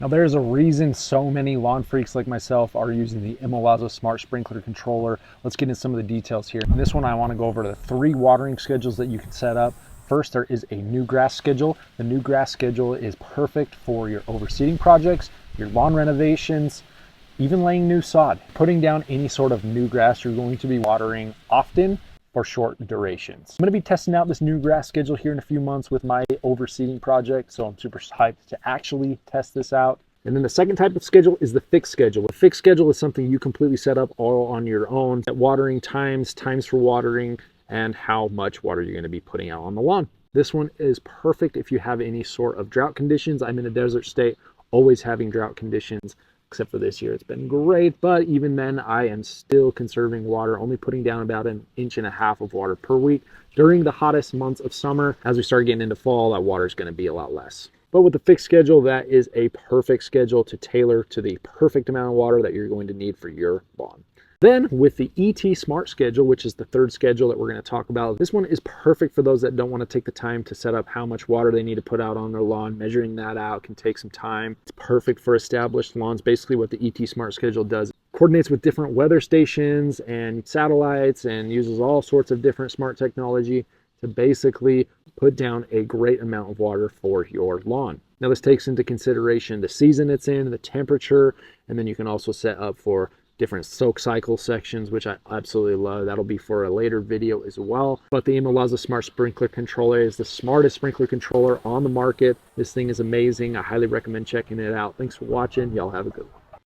Now there's a reason so many lawn freaks like myself are using the ImoLaza Smart Sprinkler Controller. Let's get into some of the details here. In this one, I want to go over the 3 watering schedules that you can set up. First, there is a new grass schedule. The new grass schedule is perfect for your overseeding projects, your lawn renovations, even laying new sod. Putting down any sort of new grass you're going to be watering often for short durations. I'm going to be testing out this new grass schedule here in a few months with my overseeding project, so I'm super hyped to actually test this out. And then the second type of schedule is the fixed schedule. A fixed schedule is something you completely set up all on your own. Watering times for watering, and how much water you're going to be putting out on the lawn. This one is perfect if you have any sort of drought conditions. I'm in a desert state, always having drought conditions. Except for this year, it's been great, but even then I am still conserving water, only putting down about 1.5 inches of water per week. During the hottest months of summer, as we start getting into fall, that water is going to be a lot less. But with the fixed schedule, that is a perfect schedule to tailor to the perfect amount of water that you're going to need for your lawn. Then with the ET Smart Schedule, which is the third schedule that we're going to talk about, this one is perfect for those that don't want to take the time to set up how much water they need to put out on their lawn. Measuring that out can take some time. It's perfect for established lawns. Basically what the ET Smart Schedule does, coordinates with different weather stations and satellites and uses all sorts of different smart technology to basically put down a great amount of water for your lawn. Now this takes into consideration the season it's in, the temperature, and then you can also set up for different soak cycle sections, which I absolutely love. That'll be for a later video as well. But the ImoLaza Smart Sprinkler Controller is the smartest sprinkler controller on the market. This thing is amazing. I highly recommend checking it out. Thanks for watching. Y'all have a good one.